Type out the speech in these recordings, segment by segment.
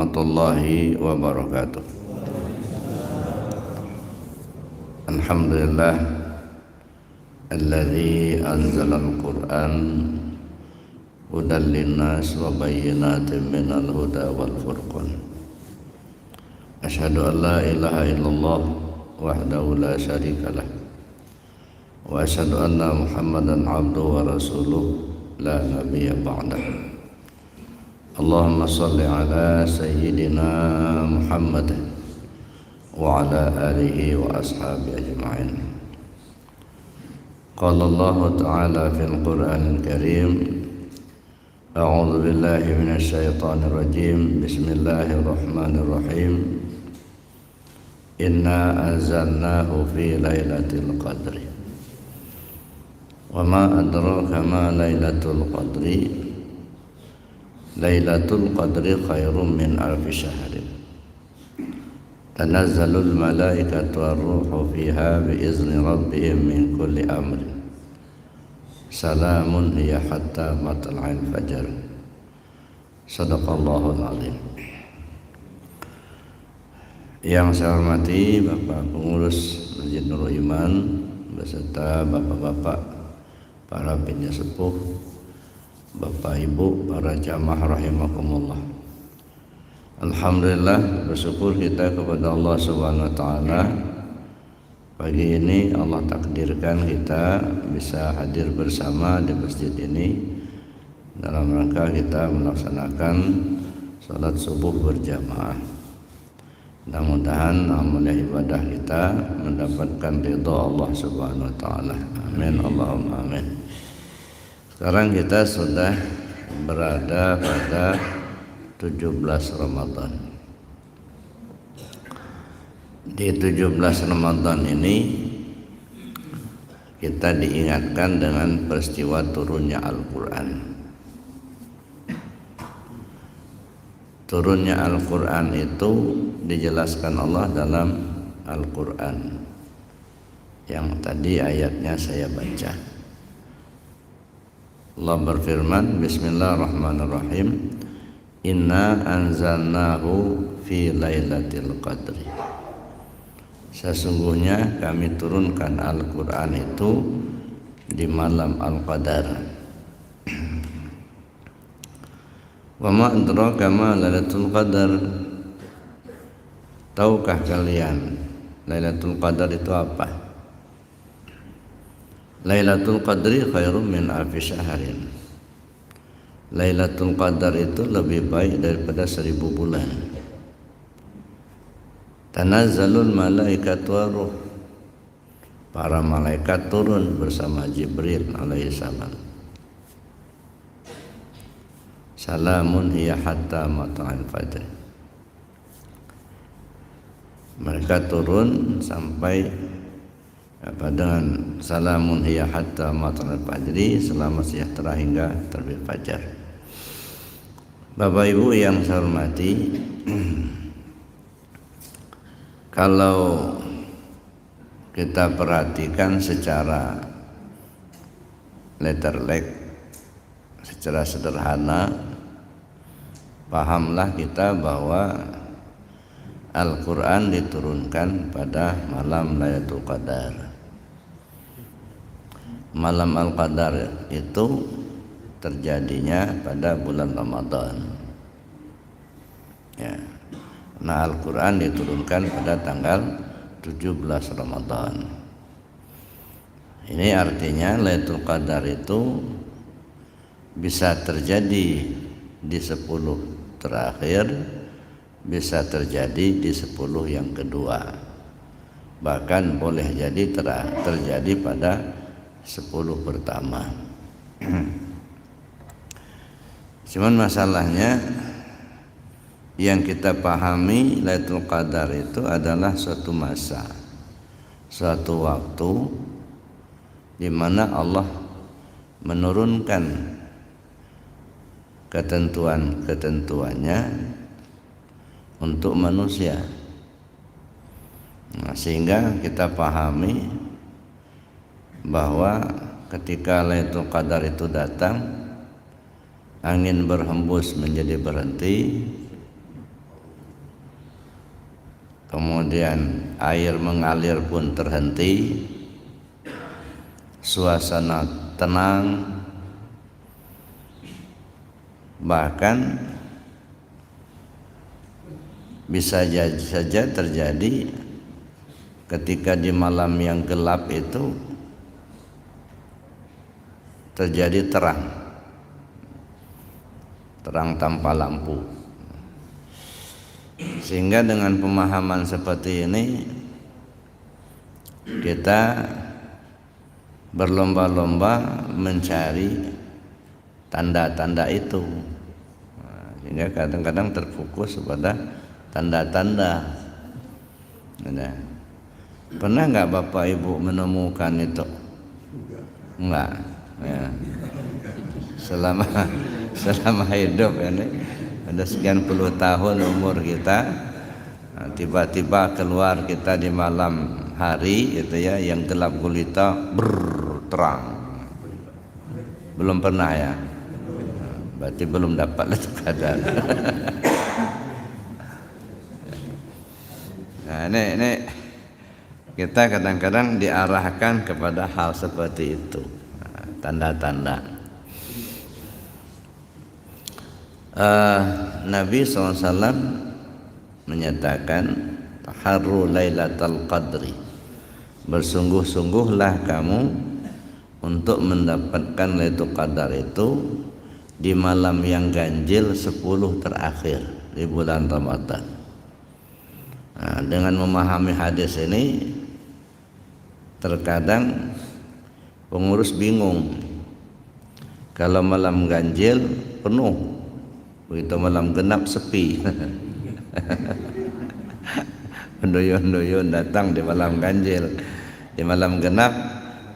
warahmatullahi wabarakatuh. Alhamdulillah alladzi anzalal Qur'an hudan linnas wa bayyinatin minal huda wal furqan. Asyhadu an la ilaha illallah wahdahu la syarikalah wa asyhadu anna Muhammadan abduhu wa rasuluh la nabiyya ba'dah. Allahumma salli ala sayyidina Muhammad wa ala alihi wa ashabihi ajma'in. Qala Allah ta'ala fil Qur'anil Karim, a'udzu billahi minasy syaithanir rajim. Bismillahirrahmanirrahim. Inna anzalnahu fi lailatul qadri. Wa ma adraka ma lailatul qadri. Lailatul qadri khairum min alfi syahrin. Tanazzalul malaikatu war-ruhu fiha biizni rabbihim min kulli amrin. Salamun hiya hatta matla'il fajar. Shadaqallahul azim. Yang saya hormati Bapak Pengurus Masjid Nurul Iman beserta bapak-bapak para penya sepuh, Bapak Ibu, para jamaah rahimakumullah. Alhamdulillah, bersyukur kita kepada Allah Subhanahu wa taala. Pagi ini Allah takdirkan kita bisa hadir bersama di masjid ini dalam rangka kita melaksanakan salat subuh berjamaah. Mudah-mudahan amal ibadah kita mendapatkan ridha Allah Subhanahu wa taala. Amin Allahumma amin. Sekarang kita sudah berada pada 17 Ramadan. Di 17 Ramadan ini kita diingatkan dengan peristiwa turunnya Al-Quran. Turunnya Al-Quran itu dijelaskan Allah dalam Al-Quran yang tadi ayatnya saya baca. Allah berfirman, Bismillahirrahmanirrahim. Inna anzalnahu fi lailatul qadri. Sesungguhnya kami turunkan Al-Quran itu di malam Al-Qadar. Wa ma adraka ma lailatul qadar. Tahukah kalian Lailatul Qadar itu apa? Lailatul Qadri khairum min alfi syahrin. Lailatul Qadar itu lebih baik daripada 1000 bulan. Tanazzalul malaikatu waruh. Para malaikat turun bersama Jibril alaihissalam. Salamun hiya hatta matla'il fajr. Mereka turun sampai dengan salamun hiya hatta matla'il fajri, selamat sejahtera hingga terbit fajar. Bapak Ibu yang saya hormati, kalau kita perhatikan secara letterlek, secara sederhana, pahamlah kita bahwa Al-Quran diturunkan pada malam Lailatul Qadar. Malam Al-Qadar itu terjadinya pada bulan Ramadan. Ya. Nah, Al-Quran diturunkan pada tanggal 17 Ramadan. Ini artinya Lailatul Qadar itu bisa terjadi di 10 terakhir, bisa terjadi di 10 yang kedua, bahkan boleh jadi terjadi pada 10 pertama. Cuman masalahnya yang kita pahami Lailatul Qadar itu adalah suatu masa, suatu waktu di mana Allah menurunkan ketentuan-ketentuannya untuk manusia. Nah, sehingga kita pahami bahwa ketika Lailatul Qadar itu datang, angin berhembus menjadi berhenti, kemudian air mengalir pun terhenti, suasana tenang, bahkan bisa saja terjadi ketika di malam yang gelap itu terjadi terang tanpa lampu. Sehingga dengan pemahaman seperti ini kita berlomba-lomba mencari tanda-tanda itu, sehingga kadang-kadang terfokus pada tanda-tanda. Pernah nggak Bapak Ibu menemukan itu? Enggak. Ya. Selama hidup ini ada sekian puluh tahun umur kita, tiba-tiba keluar kita di malam hari itu ya, yang gelap gulita terang. Belum pernah ya? Berarti belum dapat itu keadaan. Nah, ini kita kadang-kadang diarahkan kepada hal seperti itu, tanda-tanda. Nabi SAW menyatakan taharru lailatul qadri, bersungguh-sungguhlah kamu untuk mendapatkan Lailatul Qadar itu di malam yang ganjil 10 terakhir di bulan Ramadan. Nah, dengan memahami hadis ini, terkadang pengurus bingung kalau malam ganjil penuh, begitu malam genap sepi. Penduyun-duyun datang di malam ganjil, di malam genap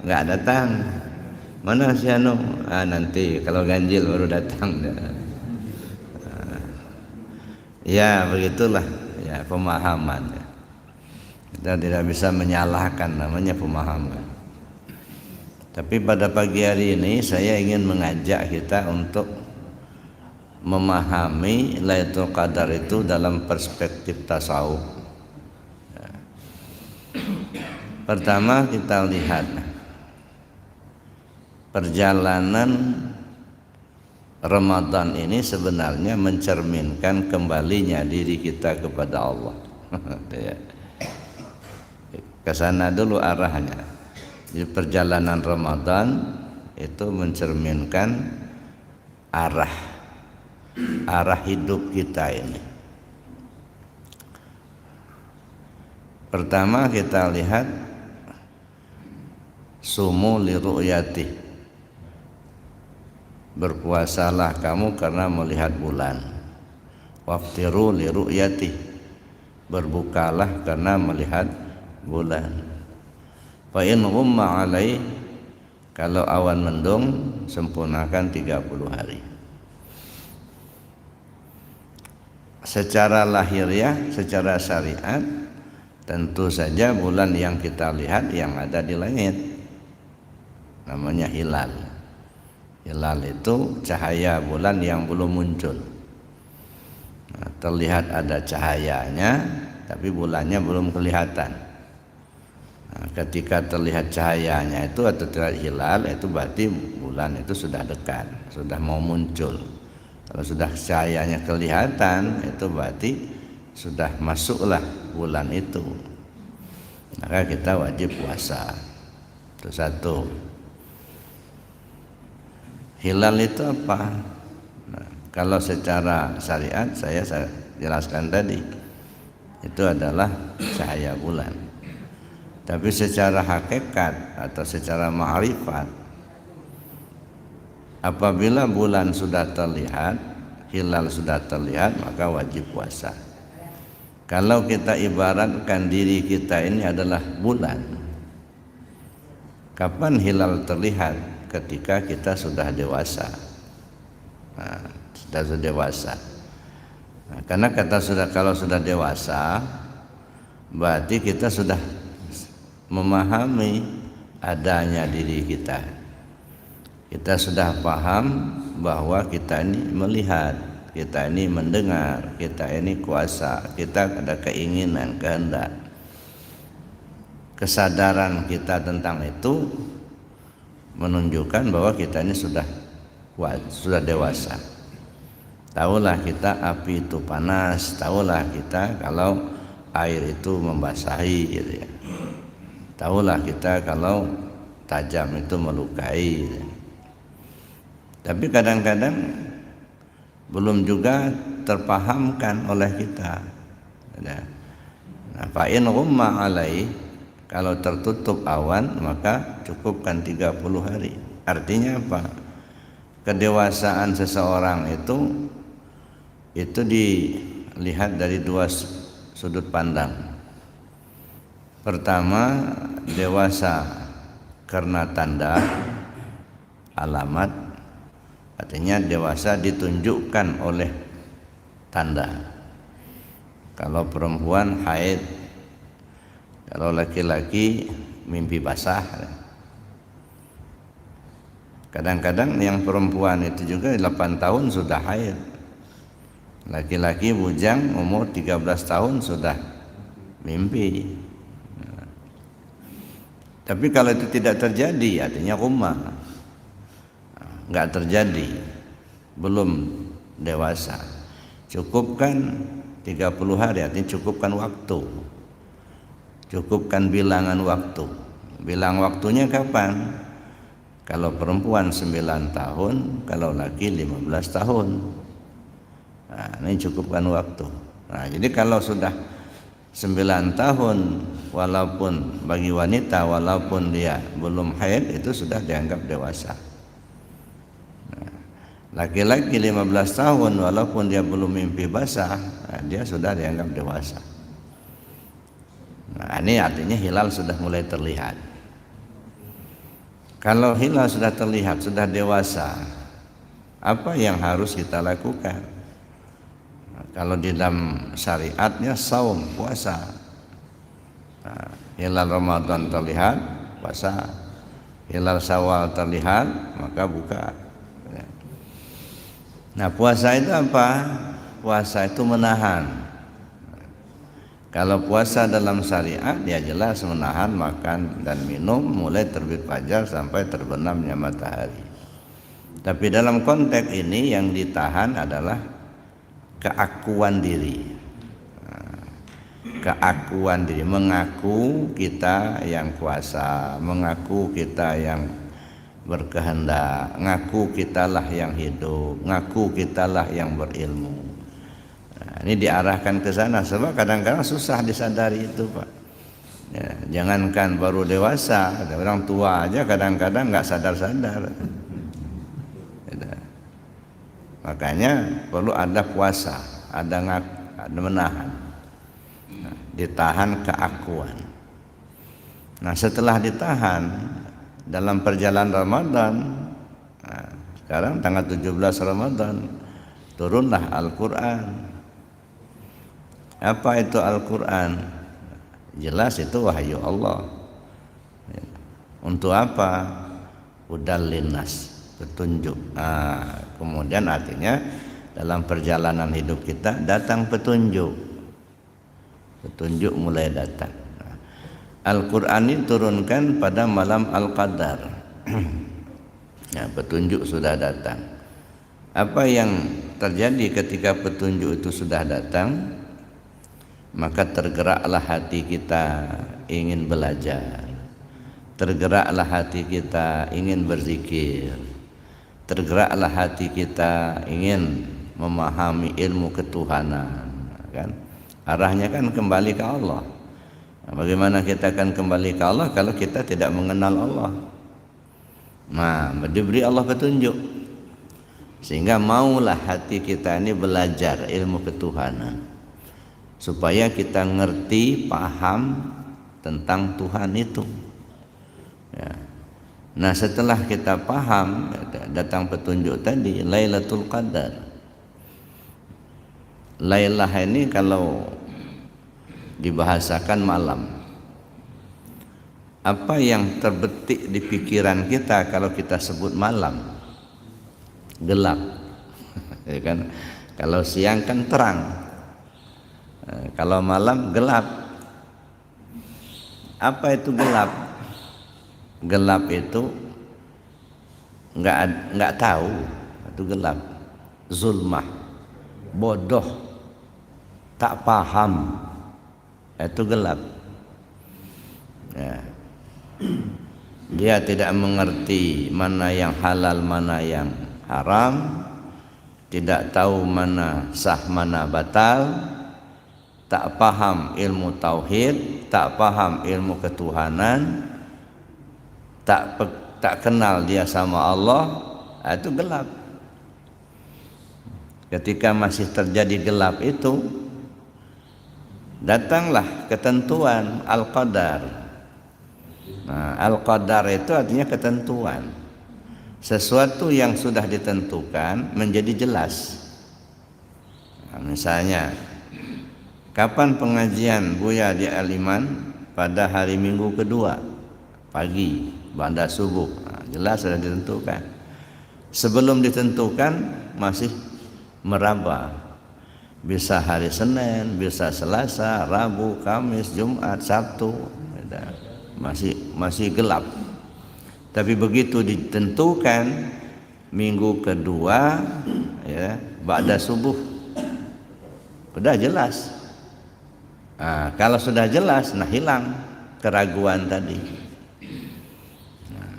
nggak datang. Mana si anu? Nanti kalau ganjil baru datang. Ya begitulah ya pemahaman. Kita tidak bisa menyalahkan, namanya pemahaman. Tapi pada pagi hari ini saya ingin mengajak kita untuk memahami Lailatul Qadar itu dalam perspektif tasawuf. Pertama kita lihat perjalanan Ramadan ini sebenarnya mencerminkan kembalinya diri kita kepada Allah. Ke sana dulu arahnya. Jadi perjalanan Ramadan itu mencerminkan arah hidup kita ini. Pertama kita lihat sumu li ru'yati, berpuasalah kamu karena melihat bulan. Waftiru li ru'yati, berbukalah karena melihat bulan. Fa in ghumma alai, kalau awan mendung sempurnakan 30 hari. Secara lahiriah, secara syariat, tentu saja bulan yang kita lihat yang ada di langit namanya hilal. Hilal itu cahaya bulan yang belum muncul. Nah, terlihat ada cahayanya, tapi bulannya belum kelihatan. Nah, ketika terlihat cahayanya itu atau terlihat hilal, itu berarti bulan itu sudah dekat, sudah mau muncul. Kalau sudah cahayanya kelihatan, itu berarti sudah masuklah bulan itu. Maka kita wajib puasa. Itu satu. Hilal itu apa? Nah, kalau secara syariat saya jelaskan tadi, itu adalah cahaya bulan. Tapi secara hakikat atau secara ma'rifat, apabila bulan sudah terlihat, hilal sudah terlihat, maka wajib puasa. Kalau kita ibaratkan diri kita ini adalah bulan, kapan hilal terlihat? Ketika kita sudah dewasa. Nah, sudah dewasa. Nah, karena kalau sudah dewasa, berarti kita sudah memahami adanya diri kita. Kita sudah paham bahwa kita ini melihat, kita ini mendengar, kita ini kuasa, kita ada keinginan, kehendak. Kesadaran kita tentang itu menunjukkan bahwa kita ini sudah kuat, sudah dewasa. Tahulah kita api itu panas, tahulah kita kalau air itu membasahi gitu ya. Tahulah kita kalau tajam itu melukai gitu. Tapi kadang-kadang belum juga terpahamkan oleh kita. Nah, fa'in ghumma alaih, kalau tertutup awan maka cukupkan 30 hari. Artinya apa? Kedewasaan seseorang itu dilihat dari dua sudut pandang. Pertama, dewasa karena tanda, alamat, artinya dewasa ditunjukkan oleh tanda. Kalau perempuan haid, kalau laki-laki mimpi basah. Kadang-kadang yang perempuan itu juga 8 tahun sudah haid. Laki-laki bujang umur 13 tahun sudah mimpi. Tapi kalau itu tidak terjadi, artinya umma, enggak terjadi, belum dewasa. Cukupkan 30 hari, artinya cukupkan waktu. Cukupkan bilangan waktu. Bilang waktunya kapan? Kalau perempuan 9 tahun, kalau laki 15 tahun. Nah, ini cukupkan waktu. Nah, jadi kalau sudah 9 tahun, walaupun bagi wanita, walaupun dia belum haid, itu sudah dianggap dewasa. Nah, laki-laki 15 tahun, walaupun dia belum mimpi basah, nah, dia sudah dianggap dewasa. Nah, ini artinya hilal sudah mulai terlihat. Kalau hilal sudah terlihat, sudah dewasa, apa yang harus kita lakukan? Nah, kalau di dalam syariatnya saum, puasa. Nah, hilal Ramadan terlihat, puasa. Hilal Syawal terlihat, maka buka. Nah, puasa itu apa? Puasa itu menahan. Kalau puasa dalam syariat, dia jelas menahan makan dan minum mulai terbit fajar sampai terbenamnya matahari. Tapi dalam konteks ini yang ditahan adalah keakuan diri. Keakuan diri, mengaku kita yang kuasa, mengaku kita yang berkehendak, ngaku kitalah yang hidup, ngaku kitalah yang berilmu. Nah, ini diarahkan ke sana sebab kadang-kadang susah disadari itu, Pak. Ya, jangankan baru dewasa, orang tua aja kadang-kadang nggak sadar-sadar. Ya, makanya perlu ada puasa, ada menahan, nah, ditahan keakuan. Nah, setelah ditahan dalam perjalanan Ramadan, nah, sekarang tanggal 17 Ramadan turunlah Al-Quran. Apa itu Al-Quran? Jelas itu wahyu Allah. Untuk apa? Hudal linnas, petunjuk. Nah, kemudian artinya dalam perjalanan hidup kita datang petunjuk. Petunjuk mulai datang. Al-Quran ini turunkan pada malam Al-Qadar. Ya, petunjuk sudah datang. Apa yang terjadi ketika petunjuk itu sudah datang? Maka tergeraklah hati kita ingin belajar, tergeraklah hati kita ingin berzikir, tergeraklah hati kita ingin memahami ilmu ketuhanan, kan? Arahnya kan kembali ke Allah. Nah, bagaimana kita akan kembali ke Allah kalau kita tidak mengenal Allah? Nah, diberi Allah petunjuk sehingga maulah hati kita ini belajar ilmu ketuhanan, supaya kita ngerti, paham tentang Tuhan itu. Ya. Nah, setelah kita paham, datang petunjuk tadi, Lailatul Qadar. Lailah ini kalau dibahasakan malam. Apa yang terbetik di pikiran kita kalau kita sebut malam? Gelap. Ya kan? Kalau siang kan terang, kalau malam gelap. Apa itu gelap? Gelap itu nggak tahu, itu gelap. Zulmah, bodoh, tak paham, itu gelap. Ya. Dia tidak mengerti mana yang halal, mana yang haram, tidak tahu mana sah, mana batal, tak paham ilmu tauhid, tak paham ilmu ketuhanan, tak kenal dia sama Allah, itu gelap. Ketika masih terjadi gelap itu, datanglah ketentuan al-qadar. Nah, al-qadar itu artinya ketentuan. Sesuatu yang sudah ditentukan menjadi jelas. Nah, misalnya, kapan pengajian Buya di Aliman? Pada hari Minggu kedua pagi, ba'da subuh. Nah, jelas sudah ditentukan. Sebelum ditentukan masih meraba. Bisa hari Senin, bisa Selasa, Rabu, Kamis, Jumat, Sabtu. Masih gelap. Tapi begitu ditentukan minggu kedua, ya, ba'da subuh, sudah jelas. Nah, kalau sudah jelas, nah hilang keraguan tadi. Nah,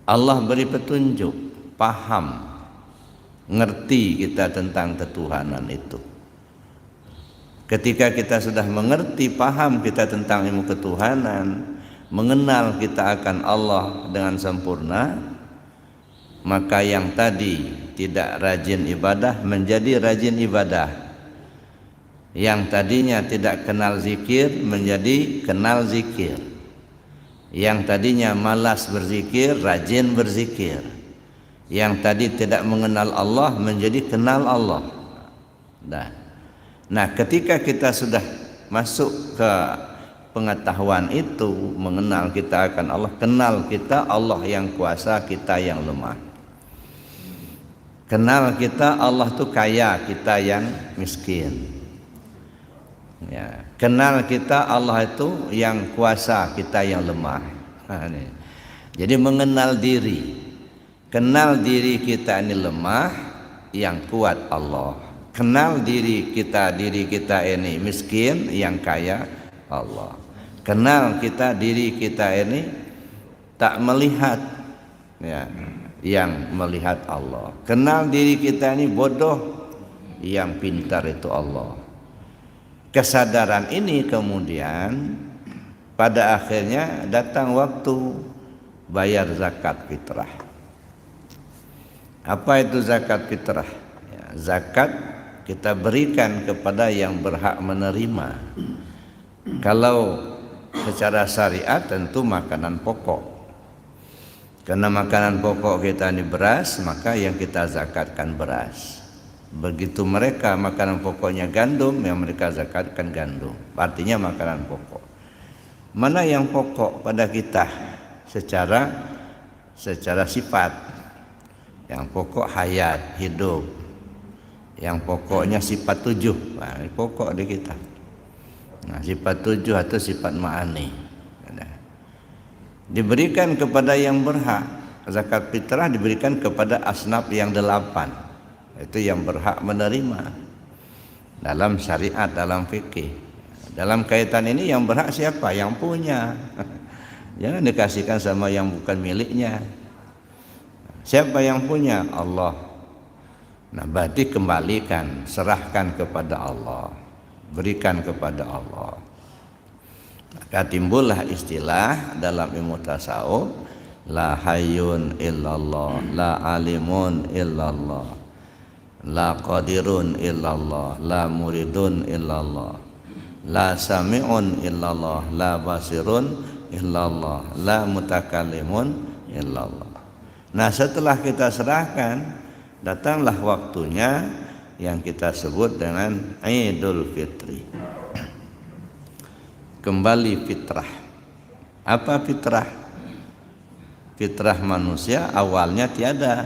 Allah beri petunjuk, paham, ngerti kita tentang ketuhanan itu. Ketika kita sudah mengerti, paham kita tentang ilmu ketuhanan, mengenal kita akan Allah dengan sempurna, maka yang tadi tidak rajin ibadah menjadi rajin ibadah. Yang tadinya tidak kenal zikir menjadi kenal zikir. Yang tadinya malas berzikir rajin berzikir. Yang tadi tidak mengenal Allah menjadi kenal Allah. Nah, ketika kita sudah masuk ke pengetahuan itu, mengenal kita akan Allah, kenal kita Allah yang kuasa, kita yang lemah. Kenal kita Allah itu kaya, kita yang miskin. Ya, kenal kita Allah itu yang kuasa, kita yang lemah. Nah, ini. Jadi mengenal diri, kenal diri kita ini lemah, yang kuat Allah. Kenal diri kita ini miskin, yang kaya Allah. Kenal kita diri kita ini tak melihat, ya, yang melihat Allah. Kenal diri kita ini bodoh, yang pintar itu Allah. Kesadaran ini kemudian pada akhirnya datang waktu bayar zakat fitrah. Apa itu zakat fitrah? Ya, zakat kita berikan kepada yang berhak menerima. Kalau secara syariat tentu makanan pokok. Karena makanan pokok kita ini beras, maka yang kita zakatkan beras. Begitu mereka makanan pokoknya gandum, yang mereka zakatkan gandum. Artinya makanan pokok. Mana yang pokok pada kita secara sifat? Yang pokok hayat, hidup. Yang pokoknya sifat 7. Nah, ini pokok di kita. Nah, sifat 7 atau sifat ma'ani diberikan kepada yang berhak. Zakat fitrah diberikan kepada asnaf yang 8. Itu yang berhak menerima dalam syariat, dalam fikih. Dalam kaitan ini yang berhak siapa? Yang punya. Jangan dikasihkan sama yang bukan miliknya. Siapa yang punya? Allah. Nah, berarti kembalikan, serahkan kepada Allah, berikan kepada Allah. Maka timbullah istilah dalam ilmu tasawuf, la hayyun illallah, la alimun illallah, la qadirun illallah, la muridun illallah, la sami'un illallah, la basirun illallah, la mutakallimun illallah. Nah, setelah kita serahkan, datanglah waktunya yang kita sebut dengan Idul Fitri. Kembali fitrah. Apa fitrah? Fitrah manusia awalnya tiada.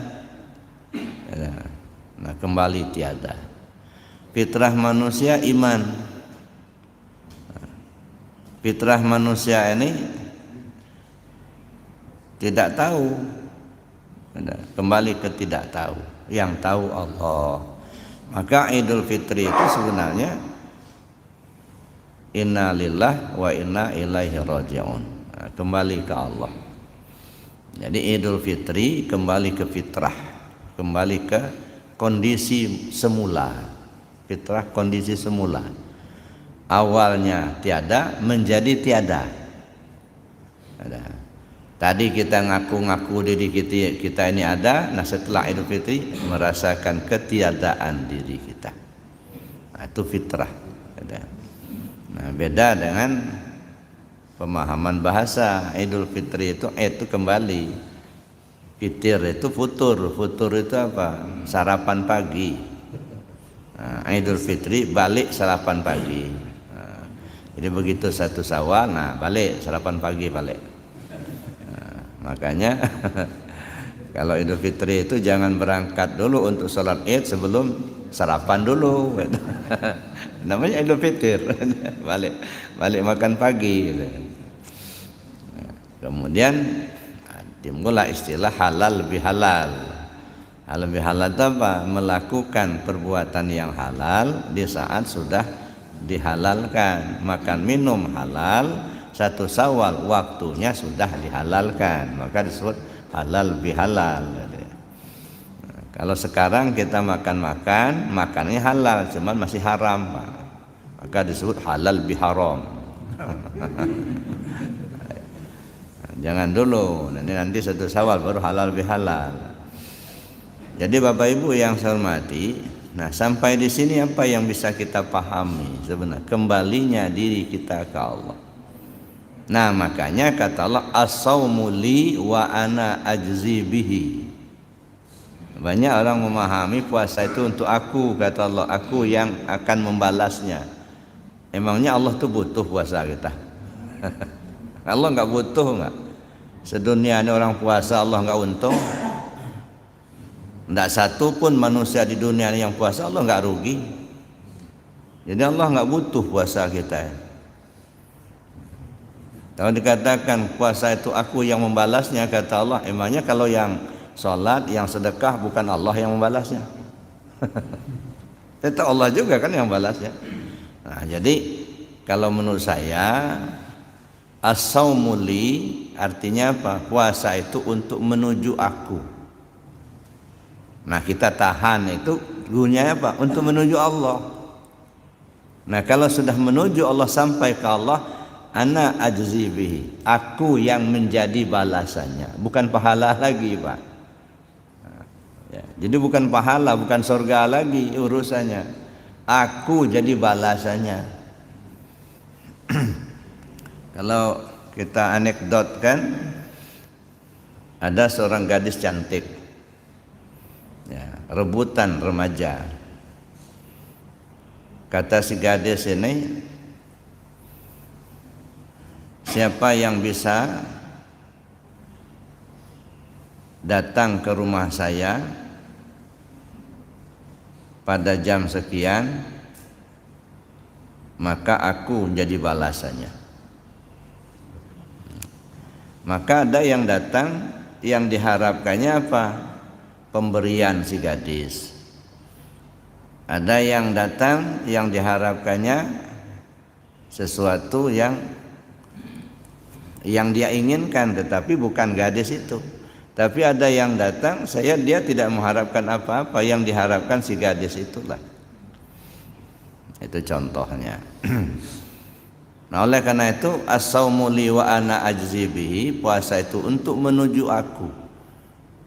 Nah, kembali tiada. Fitrah manusia iman. Fitrah manusia ini tidak tahu, kembali ke tidak tahu. Yang tahu Allah. Maka Idul Fitri itu sebenarnya inna lillah wa inna ilaihi raji'un, kembali ke Allah. Jadi Idul Fitri kembali ke fitrah, kembali ke kondisi semula. Fitrah kondisi semula. Awalnya tiada menjadi tiada. Tadi kita ngaku-ngaku diri kita ini ada. Nah setelah Idul Fitri merasakan ketiadaan diri kita. Nah, itu fitrah. Nah beda dengan pemahaman bahasa. Idul Fitri itu kembali. Fitir itu futur. Futur itu apa? Sarapan pagi. Nah, Idul Fitri balik sarapan pagi. Jadi begitu 1 Syawal, nah balik sarapan pagi balik. Nah, makanya kalau Idul Fitri itu jangan berangkat dulu untuk sholat Id sebelum sarapan dulu. Namanya Idul Fitri. balik makan pagi. Kemudian timbullah istilah halal lebih halal. Halal lebih halal itu apa? Melakukan perbuatan yang halal di saat sudah dihalalkan. Makan minum halal, 1 Syawal waktunya sudah dihalalkan, maka disebut halal bihalal. Kalau sekarang kita makannya halal cuman masih haram, maka disebut halal biharam. Jangan dulu, nanti 1 Syawal baru halal bihalal. Jadi Bapak Ibu yang saya hormati, nah sampai di sini apa yang bisa kita pahami sebenarnya? Kembalinya diri kita ke Allah. Nah makanya kata Allah, as-saumu li wa ana ajzi bihi. Banyak orang memahami puasa itu untuk aku, kata Allah, aku yang akan membalasnya. Emangnya Allah tuh butuh puasa kita? Allah nggak butuh nggak? Sedunia ini orang puasa Allah nggak untung. Tidak satu pun manusia di dunia ini yang puasa Allah nggak rugi. Jadi Allah nggak butuh puasa kita. Kalau dikatakan puasa itu aku yang membalasnya, kata Allah, emangnya kalau yang sholat, yang sedekah bukan Allah yang membalasnya? Itu Allah juga kan yang membalasnya. Nah, jadi kalau menurut saya as-saumu li artinya apa? Puasa itu untuk menuju aku. Nah kita tahan itu gunanya apa? Untuk menuju Allah. Nah kalau sudah menuju Allah sampai ke Allah, ana ajzi bihi, aku yang menjadi balasannya, bukan pahala lagi Pak. Ya, jadi bukan pahala, bukan surga lagi urusannya, aku jadi balasannya. Kalau kita anekdot kan, ada seorang gadis cantik, ya, rebutan remaja. Kata si gadis ini, siapa yang bisa datang ke rumah saya pada jam sekian, maka aku jadi balasannya. Maka ada yang datang, yang diharapkannya apa? Pemberian si gadis. Ada yang datang yang diharapkannya sesuatu yang dia inginkan, tetapi bukan gadis itu. Tapi ada yang datang, dia tidak mengharapkan apa-apa, yang diharapkan si gadis itulah. Itu contohnya. Nah oleh karena itu as-saumu li wa ana ajzi bihi, puasa itu untuk menuju aku.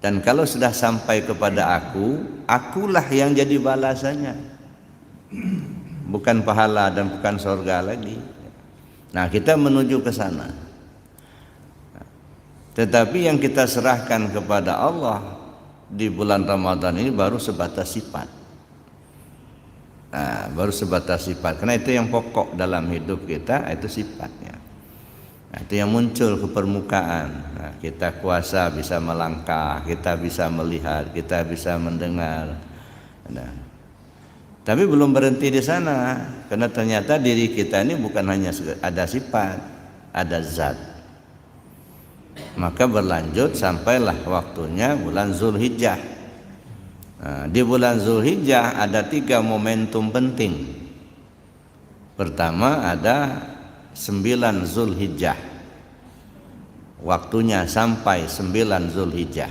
Dan kalau sudah sampai kepada aku, akulah yang jadi balasannya. Bukan pahala dan bukan surga lagi. Nah kita menuju ke sana. Tetapi yang kita serahkan kepada Allah di bulan Ramadan ini baru sebatas sifat. Nah, baru sebatas sifat. Karena itu yang pokok dalam hidup kita, itu sifatnya. Nah, itu yang muncul ke permukaan. Nah, kita kuasa bisa melangkah, kita bisa melihat, kita bisa mendengar. Nah, Tapi belum berhenti di sana, karena ternyata diri kita ini bukan hanya ada sifat, ada zat. Maka berlanjut sampailah waktunya bulan Zulhijjah. Nah, di bulan Zulhijjah ada 3 momentum penting. Pertama ada 9 Zulhijjah. Waktunya sampai 9 Zulhijjah.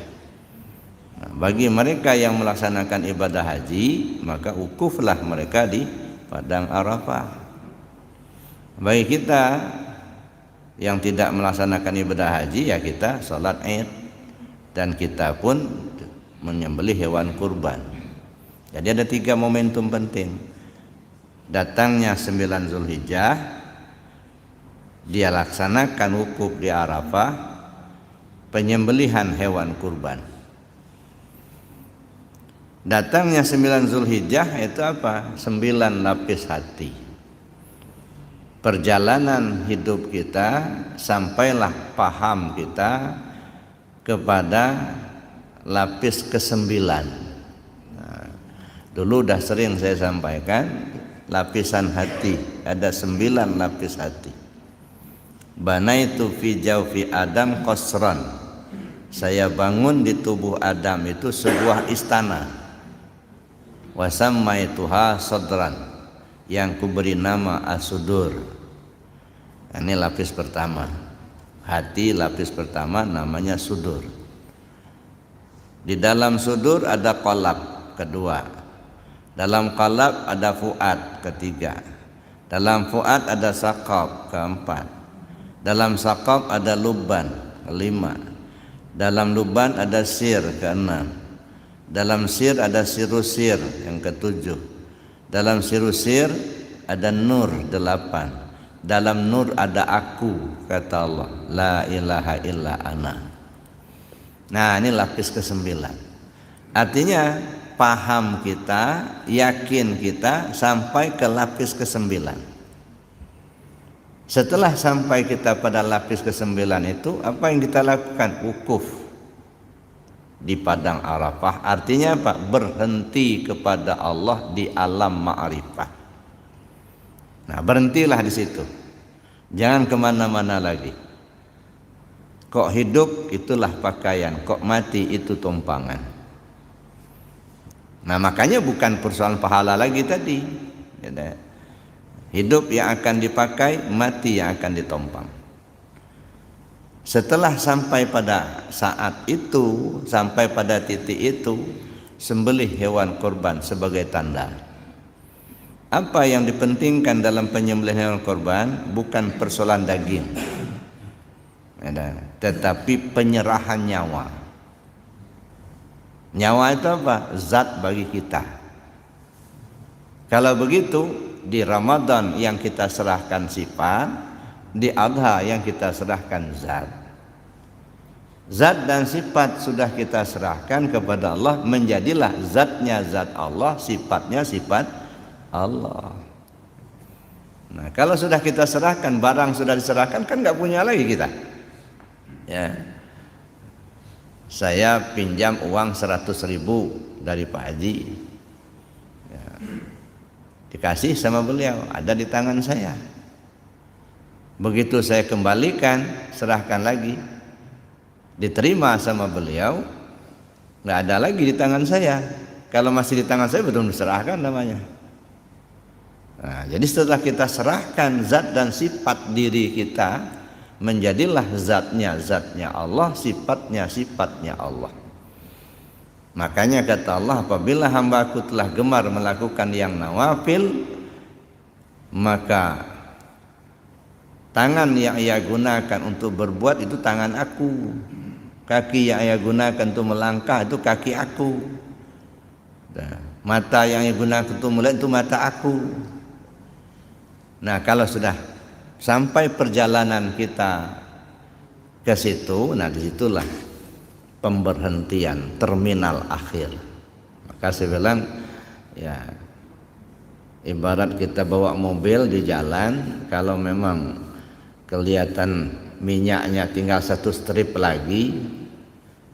Nah, bagi mereka yang melaksanakan ibadah haji, maka wukuflah mereka di padang Arafah. Bagi kita yang tidak melaksanakan ibadah haji, ya kita sholat Id, dan kita pun menyembelih hewan kurban. Jadi ada 3 momentum penting. Datangnya 9 Zulhijjah, dia laksanakan wukuf di Arafah, penyembelihan hewan kurban. Datangnya 9 Zulhijjah itu apa? 9 lapis hati. Perjalanan hidup kita sampailah paham kita kepada lapis ke-9. Nah, dulu udah sering saya sampaikan lapisan hati, ada 9 lapis hati. Banaitu fi jawfi Adam qasran. Saya bangun di tubuh Adam itu sebuah istana. Wasammaituha sadran, yang kuberi nama as-sudur. Ini lapis pertama. Hati lapis pertama namanya sudur. Di dalam sudur ada qalab kedua. Dalam qalab ada fuad ketiga. Dalam fuad ada saqab keempat. Dalam saqab ada lubban kelima. Dalam lubban ada sir keenam. Dalam sir ada sirusir yang ke-7. Dalam sirusir ada nur 8. Dalam nur ada aku, kata Allah, la ilaha illa ana. Nah, ini lapis ke-9. Artinya paham kita, yakin kita sampai ke lapis ke-9. Setelah sampai kita pada lapis ke-9 itu, apa yang kita lakukan? Wukuf di padang Arafah. Artinya apa? Berhenti kepada Allah di alam ma'rifah. Nah, berhentilah di situ, jangan kemana-mana lagi. Kok hidup itulah pakaian, kok mati itu tumpangan. Nah, makanya bukan persoalan pahala lagi tadi. Hidup yang akan dipakai, mati yang akan ditompang. Setelah sampai pada saat itu, sampai pada titik itu, sembelih hewan kurban sebagai tanda. Apa yang dipentingkan dalam penyembelihan hewan kurban bukan persoalan daging, tetapi penyerahan nyawa. Nyawa itu apa? Zat bagi kita. Kalau begitu, di Ramadan yang kita serahkan sifat, di Adha yang kita serahkan zat. Zat dan sifat sudah kita serahkan kepada Allah, menjadilah zatnya zat Allah, sifatnya sifat Allah. Nah, kalau sudah kita serahkan, barang sudah diserahkan, kan nggak punya lagi kita. Ya, saya pinjam uang 100.000 dari Pak Haji, ya, dikasih sama beliau, ada di tangan saya. Begitu saya kembalikan, serahkan lagi, diterima sama beliau, nggak ada lagi di tangan saya. Kalau masih di tangan saya, belum diserahkan namanya. Nah, jadi setelah kita serahkan zat dan sifat diri kita, menjadilah zatnya Allah, sifatnya Allah. Makanya kata Allah, apabila hambaku telah gemar melakukan yang nawafil, maka tangan yang ia gunakan untuk berbuat itu tangan aku, kaki yang ia gunakan untuk melangkah itu kaki aku, mata yang ia gunakan untuk melihat itu mata aku. Nah, kalau sudah sampai perjalanan kita ke situ, nah disitulah pemberhentian, terminal akhir. Maka saya bilang, ya, ibarat kita bawa mobil di jalan, kalau memang kelihatan minyaknya tinggal 1 strip lagi,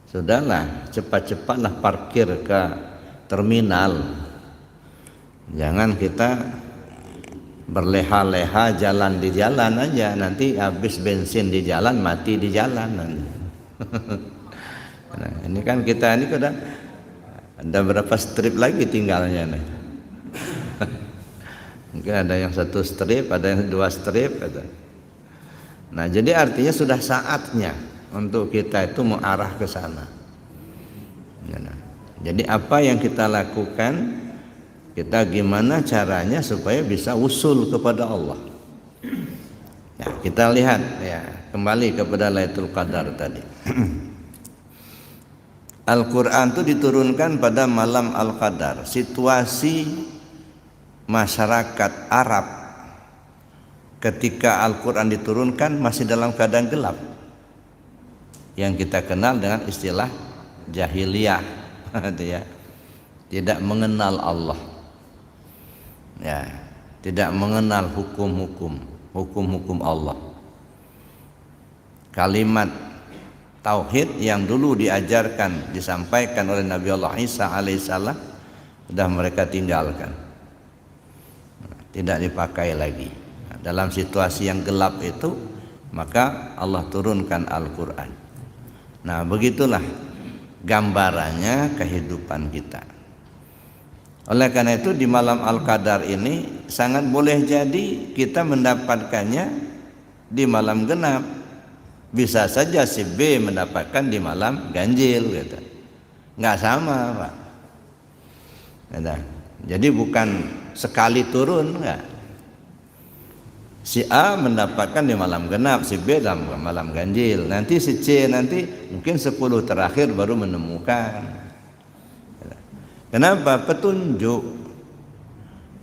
sudahlah, cepat-cepatlah parkir ke terminal. Jangan kita berleha-leha jalan di jalan aja, nanti habis bensin di jalan, mati di jalan nanti. Nah, ini kan kita ini udah ada berapa strip lagi tinggalnya nih. Mungkin ada yang 1 strip, ada yang 2 strip gitu. Nah, jadi artinya sudah saatnya untuk kita itu mengarah ke sana. Nah, jadi apa yang kita lakukan, kita gimana caranya supaya bisa usul kepada Allah. Ya, kita lihat ya, kembali kepada Lailatul Qadar tadi. Al-Quran itu diturunkan pada malam Al-Qadar. Situasi masyarakat Arab ketika Al-Quran diturunkan masih dalam keadaan gelap, yang kita kenal dengan istilah jahiliyah. Ya, tidak mengenal Allah, ya, tidak mengenal hukum-hukum Allah. Kalimat tauhid yang dulu diajarkan, disampaikan oleh Nabi Allah Isa alaihissalam, sudah mereka tinggalkan, tidak dipakai lagi. Dalam situasi yang gelap itu, maka Allah turunkan Al-Quran. Nah, begitulah gambarannya kehidupan kita. Oleh karena itu di malam Al-Qadar ini sangat boleh jadi kita mendapatkannya di malam genap. Bisa saja si B mendapatkan di malam ganjil gitu. Nggak sama, Pak. Jadi bukan sekali turun, enggak. Si A mendapatkan di malam genap, si B dalam malam ganjil. Nanti si C nanti mungkin 10 terakhir baru menemukan. Kenapa? Petunjuk.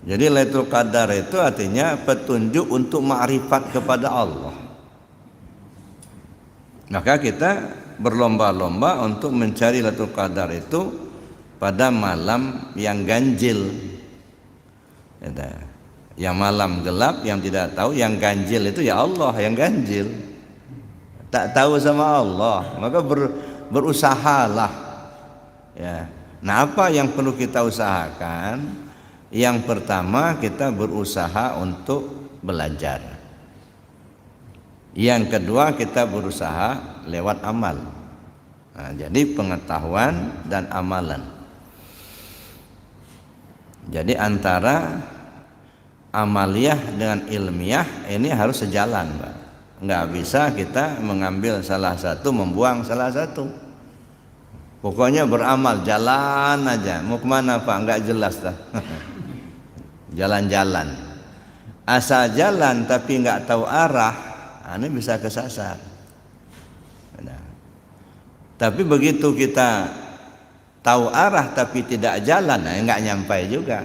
Jadi Lailatul Qadar itu artinya petunjuk untuk ma'rifat kepada Allah. Maka kita berlomba-lomba untuk mencari Lailatul Qadar itu pada malam yang ganjil. Yang malam gelap, yang tidak tahu, yang ganjil itu ya Allah yang ganjil. Tak tahu sama Allah, maka berusahalah. Ya. Nah, apa yang perlu kita usahakan? Yang pertama, kita berusaha untuk belajar. Yang kedua, kita berusaha lewat amal. Nah, jadi pengetahuan dan amalan. Jadi antara amaliyah dengan ilmiah ini harus sejalan, Pak. Nggak bisa kita mengambil salah satu, membuang salah satu. Pokoknya beramal, jalan aja. Mau kemana, Pak? Nggak jelas dah. Jalan-jalan. Asal jalan tapi nggak tahu arah, ini bisa kesasar. Nah, tapi begitu kita tahu arah tapi tidak jalan, nggak nyampai juga.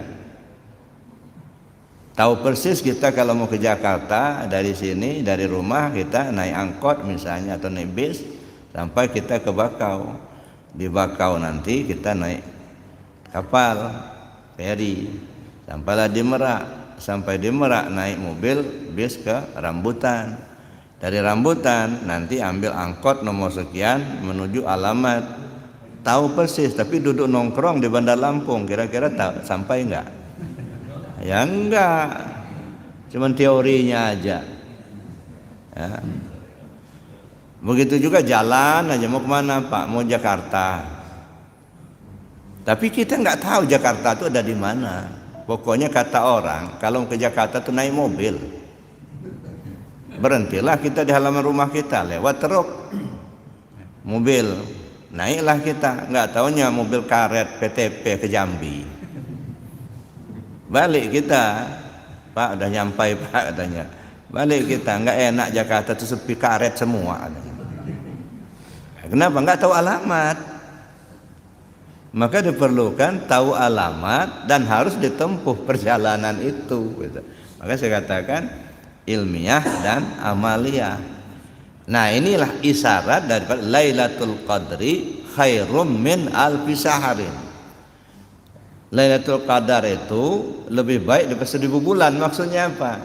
Tahu persis kita kalau mau ke Jakarta dari sini, dari rumah kita naik angkot misalnya atau naik bis sampai kita ke Bakau. Di Bakau nanti kita naik kapal feri sampailah di Merak. Sampai di Merak naik mobil bis ke Rambutan. Dari Rambutan nanti ambil angkot nomor sekian menuju alamat. Tahu persis tapi duduk nongkrong di Bandar Lampung, kira-kira sampai enggak? Ya enggak, cuman teorinya aja. Ya. Begitu juga jalan aja, mau kemana, Pak? Mau Jakarta. Tapi kita nggak tahu Jakarta itu ada di mana. Pokoknya kata orang, kalau ke Jakarta tuh naik mobil. Berhentilah kita di halaman rumah kita, lewat truk, mobil, naiklah kita. Nggak taunya mobil karet PTP ke Jambi. Balik kita, Pak udah nyampai, Pak katanya. Balik kita, nggak enak Jakarta itu sepi karet semua. Kenapa? Nggak tahu alamat. Maka diperlukan tahu alamat dan harus ditempuh perjalanan itu. Gitu. Maka saya katakan ilmiah dan amaliyah. Nah, inilah isyarat daripada Lailatul Qadri khairum min alfi syaharin. Lailatul Qadar itu lebih baik daripada 1000 bulan. Maksudnya apa?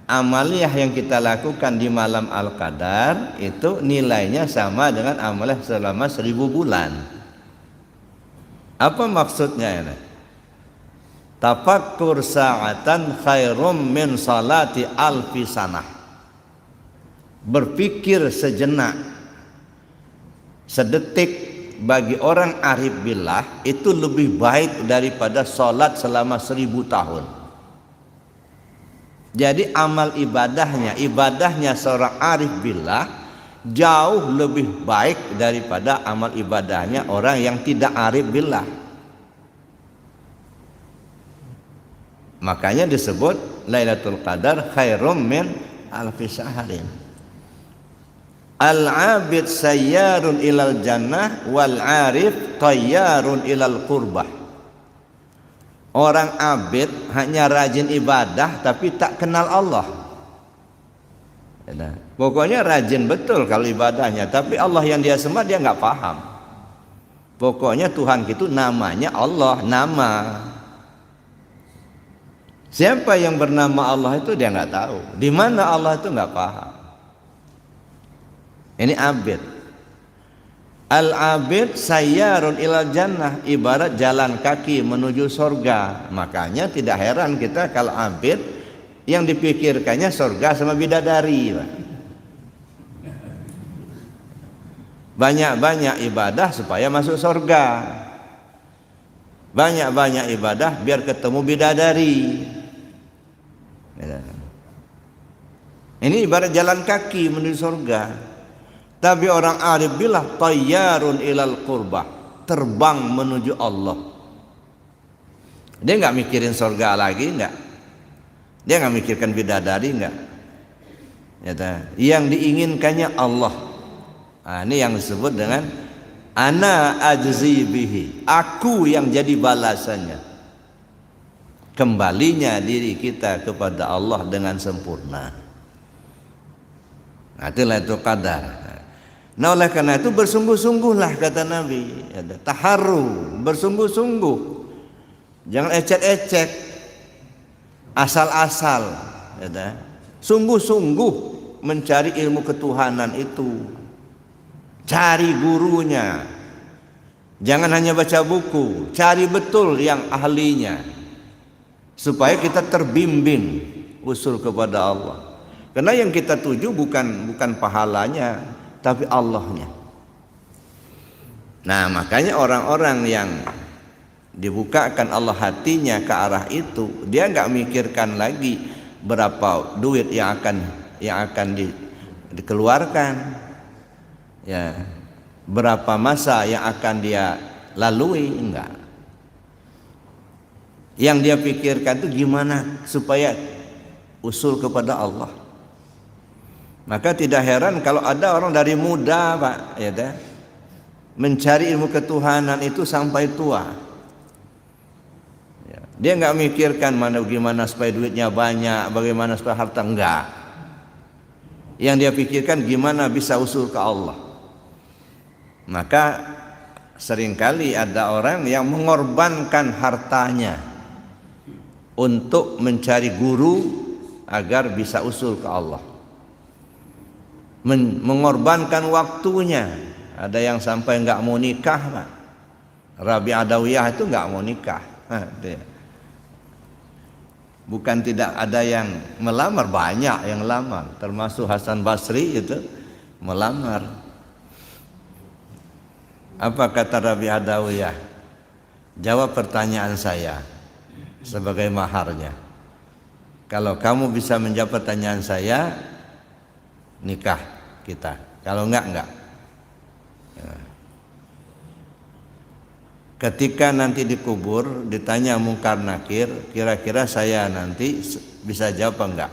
Amaliyah yang kita lakukan di malam Al-Qadar itu nilainya sama dengan amaliyah selama 1000 bulan. Apa maksudnya ini? tafakkur sa'atan khairum min salati alfi sanah. Berpikir sejenak, sedetik bagi orang arif billah itu lebih baik daripada salat selama 1000 tahun. Jadi amal ibadahnya seorang arif billah jauh lebih baik daripada amal ibadahnya orang yang tidak arif billah. Makanya disebut Lailatul Qadar khairum min alfi syahrin. Al-abid sayyarun ilal jannah wal arif tayyarun ilal qurbah. Orang abid hanya rajin ibadah tapi tak kenal Allah. Pokoknya rajin betul kalau ibadahnya, tapi Allah yang dia sembah dia nggak paham. Pokoknya Tuhan itu namanya Allah, nama. Siapa yang bernama Allah itu dia nggak tahu. Di mana Allah itu nggak paham. Ini abid. Al-abid sayyarun ilal jannah, ibarat jalan kaki menuju surga. Makanya tidak heran kita kalau abid yang dipikirkannya surga sama bidadari. Banyak-banyak ibadah supaya masuk surga. Banyak-banyak ibadah biar ketemu bidadari. Ini ibarat jalan kaki menuju surga. Tapi orang arif billah tayyarun ilal qurbah, terbang menuju Allah. Dia nggak mikirin surga lagi, nggak. Dia nggak mikirkan bidadari, nggak. Yang diinginkannya Allah. Nah, ini yang disebut dengan ana ajzi bihi, aku yang jadi balasannya. Kembalinya diri kita kepada Allah dengan sempurna. Nah, itulah itu qadar. Nah, oleh karena itu bersungguh-sungguhlah kata Nabi, taharru, bersungguh-sungguh. Jangan ecek-ecek, asal-asal. Sungguh-sungguh mencari ilmu ketuhanan itu. Cari gurunya. Jangan hanya baca buku, cari betul yang ahlinya. Supaya kita terbimbing usul kepada Allah. Karena yang kita tuju bukan pahalanya, tapi Allahnya. Nah, makanya orang-orang yang dibukakan Allah hatinya ke arah itu, dia nggak mikirkan lagi berapa duit yang akan dikeluarkan, ya, berapa masa yang akan dia lalui, enggak. Yang dia pikirkan itu gimana supaya usul kepada Allah. Maka tidak heran kalau ada orang dari muda, Pak, mencari ilmu ketuhanan itu sampai tua. Dia nggak mikirkan gimana supaya duitnya banyak, bagaimana supaya harta, enggak. Yang dia pikirkan gimana bisa usul ke Allah. Maka seringkali ada orang yang mengorbankan hartanya untuk mencari guru agar bisa usul ke Allah. Mengorbankan waktunya. Ada yang sampai nggak mau nikah, Pak. Rabi Adawiyah itu nggak mau nikah. Bukan tidak ada yang melamar, banyak yang melamar, termasuk Hasan Basri itu melamar. Apa kata Rabi Adawiyah? Jawab pertanyaan saya sebagai maharnya. Kalau kamu bisa menjawab pertanyaan saya, nikah kita. Kalau enggak. Ketika nanti dikubur, ditanya mungkar nakir, kira-kira saya nanti bisa jawab apa enggak?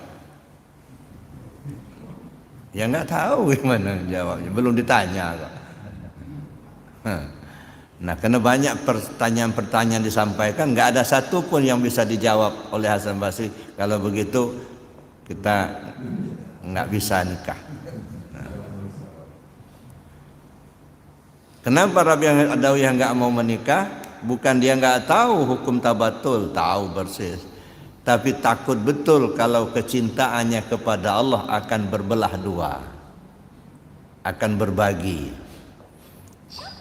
Ya enggak tahu gimana jawabnya, belum ditanya kok. Nah, karena banyak pertanyaan-pertanyaan disampaikan, enggak ada satu pun yang bisa dijawab oleh Hasan Basri. Kalau begitu kita enggak bisa nikah. Kenapa Rabi Adawiyah enggak mau menikah? Bukan dia enggak tahu hukum tabatul, tahu persis. Tapi takut betul kalau kecintaannya kepada Allah akan berbelah dua, akan berbagi.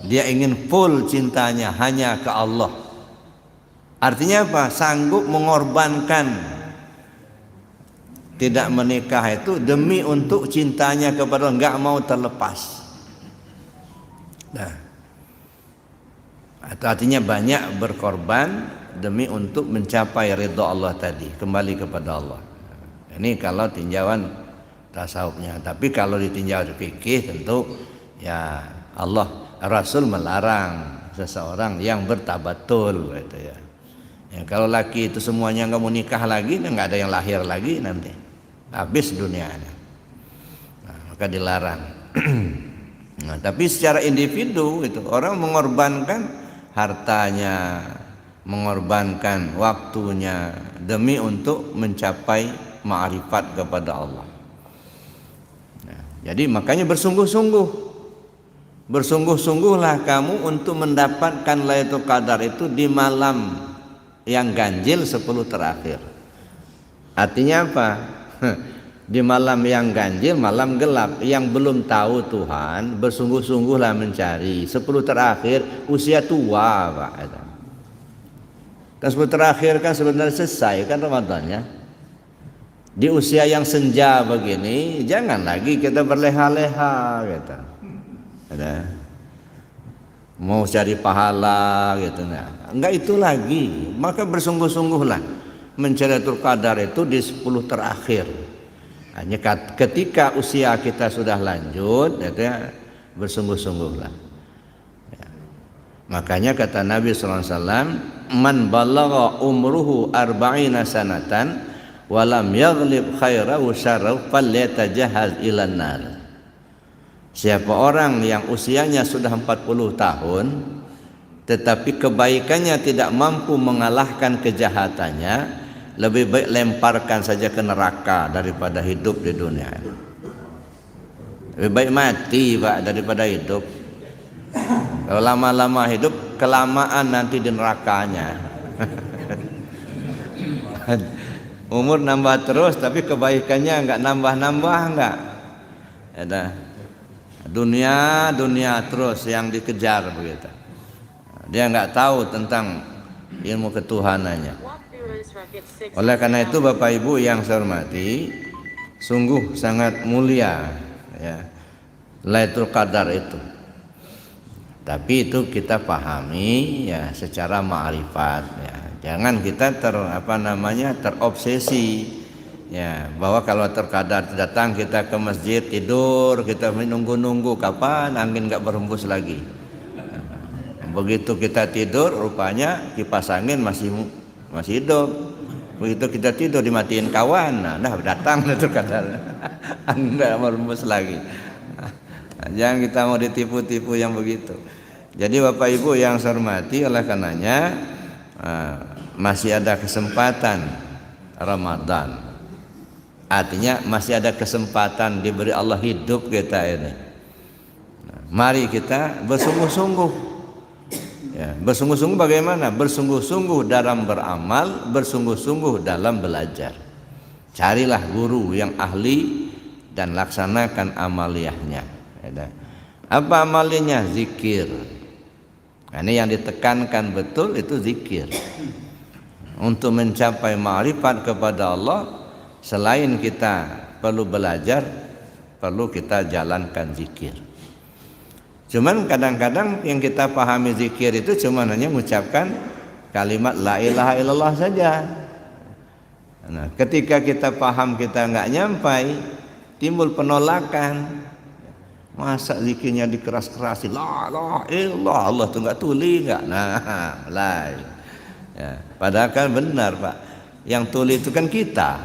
Dia ingin full cintanya hanya ke Allah. Artinya apa? Sanggup mengorbankan tidak menikah itu demi untuk cintanya kepada Allah, enggak mau terlepas. Nah, artinya banyak berkorban demi untuk mencapai ridha Allah tadi, kembali kepada Allah. Ini kalau tinjauan tasawufnya. Tapi kalau ditinjau fikih tentu ya Allah Rasul melarang seseorang yang bertabatul gitu ya. Ya, kalau laki itu semuanya nggak mau nikah lagi, nggak ada yang lahir lagi nanti, habis dunianya. Nah, maka dilarang. Nah, tapi secara individu itu orang mengorbankan hartanya, mengorbankan waktunya demi untuk mencapai ma'rifat kepada Allah. Nah, jadi makanya bersungguh-sungguhlah kamu untuk mendapatkan Lailatul Qadar itu di malam yang ganjil 10 terakhir. Artinya apa? Di malam yang ganjil, malam gelap, yang belum tahu Tuhan, bersungguh-sungguhlah mencari. 10 terakhir usia tua, Pak. Kan 10 terakhir kan sebenarnya selesai kan Ramadannya. Di usia yang senja begini, jangan lagi kita berleha-leha gitu. Ada mau cari pahala gitu, nah, enggak itu lagi. Maka bersungguh-sungguhlah mencari Lailatul Qadar itu di 10 terakhir. Hanya ketika usia kita sudah lanjut, ya, bersungguh-sungguhlah. Ya. Makanya kata Nabi SAW, man balagha umruhu arba'ina sanatan walam yaghlib khairahu syarrahu falyatajahhaz ilan nar. Siapa orang yang usianya sudah 40 tahun tetapi kebaikannya tidak mampu mengalahkan kejahatannya, lebih baik lemparkan saja ke neraka daripada hidup di dunia. Lebih baik mati, Pak, daripada hidup. Kalau lama-lama hidup, kelamaan nanti di nerakanya. Umur nambah terus tapi kebaikannya enggak nambah-nambah, enggak. Ada dunia terus yang dikejar begitu. Dia enggak tahu tentang ilmu ketuhanannya. Oleh karena itu Bapak Ibu yang saya hormati, sungguh sangat mulia ya Lailatul Qadar itu. Tapi itu kita pahami ya secara ma'rifat ya. Jangan kita terobsesi ya, bahwa kalau terkadar datang kita ke masjid tidur, kita menunggu kapan angin enggak berhembus lagi. Begitu kita tidur rupanya kipas angin masih hidup. Begitu kita tidur dimatiin kawan, nah datang terkadar angin enggak berhembus lagi. Jangan kita mau ditipu-tipu yang begitu. Jadi Bapak Ibu yang saya hormati, oleh karenanya masih ada kesempatan Ramadan. Artinya masih ada kesempatan diberi Allah hidup kita ini. Mari kita bersungguh-sungguh. Ya, bersungguh-sungguh bagaimana? Bersungguh-sungguh dalam beramal, bersungguh-sungguh dalam belajar. Carilah guru yang ahli dan laksanakan amaliyahnya. Apa amaliyahnya? Zikir. Nah, ini yang ditekankan betul itu zikir. Untuk mencapai ma'rifat kepada Allah, selain kita perlu belajar, perlu kita jalankan zikir. Cuman kadang-kadang yang kita pahami zikir itu cuma hanya mengucapkan kalimat la ilaha illallah saja. Nah, ketika kita paham kita enggak nyampai, timbul penolakan. Masa zikirnya dikeras-kerasin, la ilaha illallah, Allah itu enggak tuli enggak? Nah, mulai. Ya, padahal kan benar, Pak. Yang tuli itu kan kita.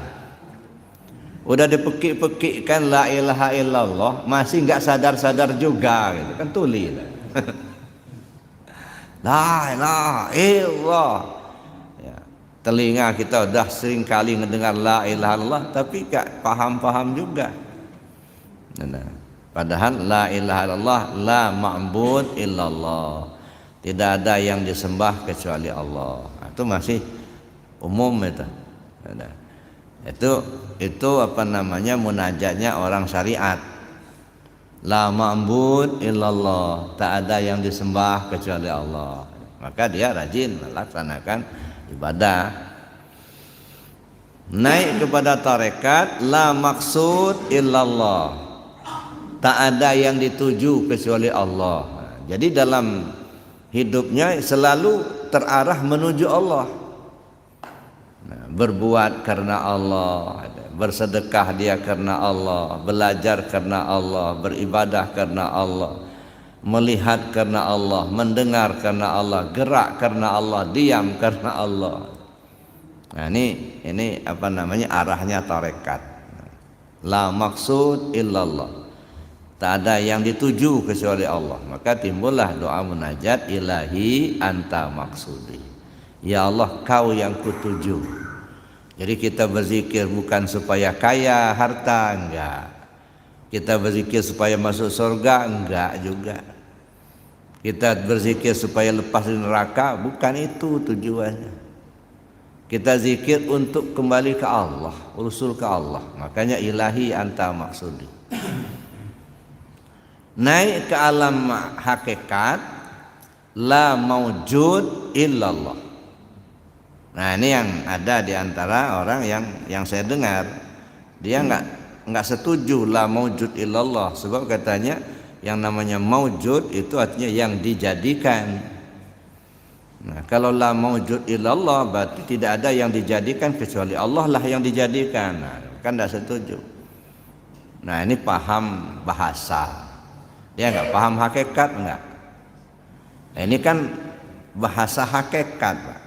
Udah dipekik-pekikkan la ilaha illallah, masih enggak sadar-sadar juga gitu. Kan tuli. La ilaha illallah. Ya, telinga kita udah sering kali mendengar la ilaha illallah tapi enggak paham-paham juga. Nah, padahal la ilaha illallah la ma'bud illallah. Tidak ada yang disembah kecuali Allah. Itu masih umum itu. Itu apa namanya munajatnya orang syariat. La ma'bud illallah, tak ada yang disembah kecuali Allah. Maka dia rajin melaksanakan ibadah. Naik kepada tarekat, la maksud illallah, tak ada yang dituju kecuali Allah. Jadi dalam hidupnya selalu terarah menuju Allah. Berbuat karena Allah, bersedekah dia karena Allah, belajar karena Allah, beribadah karena Allah, melihat karena Allah, mendengar karena Allah, gerak karena Allah, diam karena Allah. Nah ini apa namanya, arahnya tarekat. La maksud illallah, tak ada yang dituju kecuali Allah. Maka timbullah doa munajat, ilahi anta maksudi, ya Allah kau yang kutuju. Jadi kita berzikir bukan supaya kaya harta, enggak. Kita berzikir supaya masuk surga, enggak juga. Kita berzikir supaya lepas dari neraka, bukan itu tujuannya. Kita zikir untuk kembali ke Allah, usul ke Allah. Makanya ilahi anta maksudi. Naik ke alam hakikat, la maujud illallah. Nah ini yang ada di antara orang yang saya dengar, dia enggak setuju la maujud illallah, sebab katanya yang namanya maujud itu artinya yang dijadikan. Nah kalau la maujud illallah berarti tidak ada yang dijadikan kecuali Allah lah yang dijadikan. Nah, kan tidak setuju. Nah ini paham bahasa, dia enggak paham hakikat enggak. Nah, ini kan bahasa hakikat, Pak.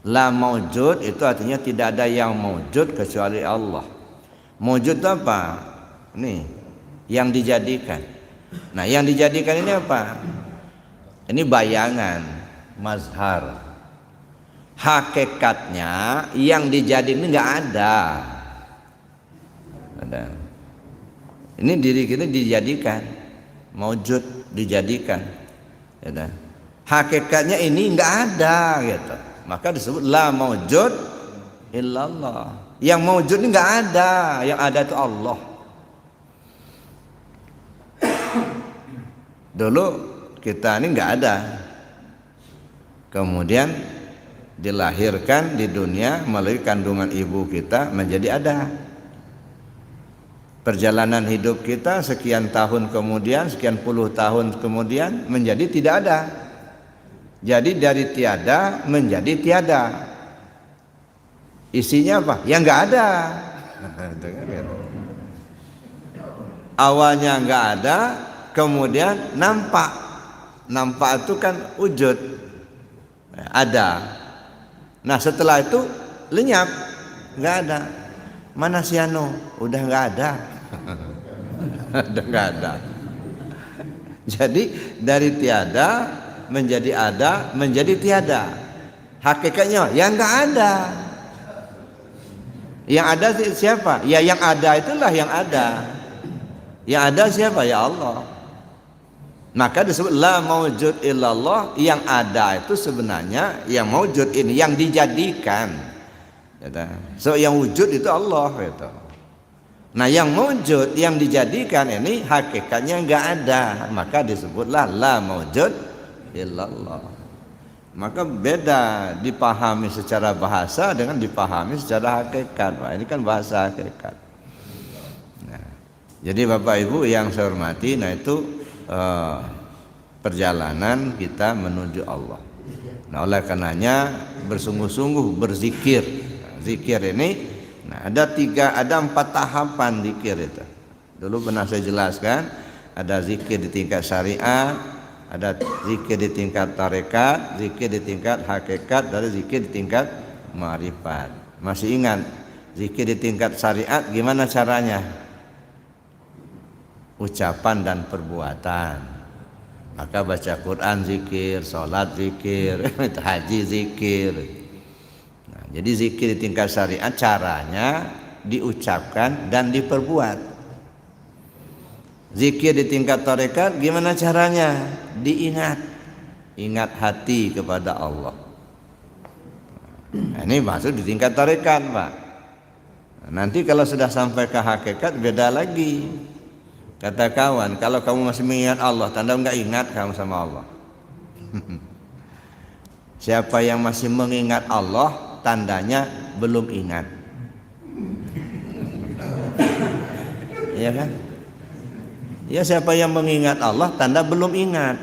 La maujud itu artinya tidak ada yang maujud kecuali Allah. Maujud itu apa? Ini yang dijadikan. Nah yang dijadikan ini apa? Ini bayangan, mazhar. Hakikatnya yang dijadikan ini nggak ada. Ini diri kita dijadikan, maujud dijadikan. Hakikatnya ini nggak ada gitu. Maka disebut la maujud illallah. Yang maujud ini nggak ada, yang ada itu Allah. Dulu kita ini nggak ada, kemudian dilahirkan di dunia melalui kandungan ibu kita menjadi ada. Perjalanan hidup kita sekian tahun kemudian, sekian puluh tahun kemudian menjadi tidak ada. Jadi dari tiada menjadi tiada. Isinya apa? Ya nggak ada. Awalnya nggak ada, kemudian nampak. Nampak itu kan wujud, ada. Nah setelah itu lenyap, nggak ada. Mana si Anu? Udah nggak ada. Udah nggak ada. Jadi dari tiada menjadi ada, menjadi tiada. Hakikatnya ya nggak ada. Yang ada siapa? Ya yang ada itulah yang ada. Yang ada siapa? Ya Allah. Maka disebut la maujud illallah. Yang ada itu sebenarnya yang maujud ini, yang dijadikan. So yang wujud itu Allah gitu. Nah yang maujud, yang dijadikan ini hakikatnya nggak ada. Maka disebutlah la maujud illallah. Maka beda dipahami secara bahasa dengan dipahami secara hakikat. Nah, ini kan bahasa hakikat. Nah, jadi Bapak Ibu yang saya hormati, nah itu perjalanan kita menuju Allah. Nah oleh karenanya bersungguh-sungguh berzikir. Nah, zikir ini, nah ada 4 tahapan zikir itu. Dulu pernah saya jelaskan, ada zikir di tingkat syariah, ada zikir di tingkat tarekat, zikir di tingkat hakikat, dan zikir di tingkat ma'rifat. Masih ingat zikir di tingkat syariat gimana caranya? Ucapan dan perbuatan. Maka baca Quran zikir, sholat zikir, haji zikir. Nah, jadi zikir di tingkat syariat caranya diucapkan dan diperbuat. Zikir di tingkat tarekat gimana caranya? Diingat, ingat hati kepada Allah. Nah, ini masuk di tingkat tarekat, Pak. Nanti kalau sudah sampai ke hakikat beda lagi. Kata kawan, kalau kamu masih mengingat Allah, tanda enggak ingat kamu sama Allah. Siapa yang masih mengingat Allah, tandanya belum ingat. Iya kan? Ya, siapa yang mengingat Allah, tanda belum ingat.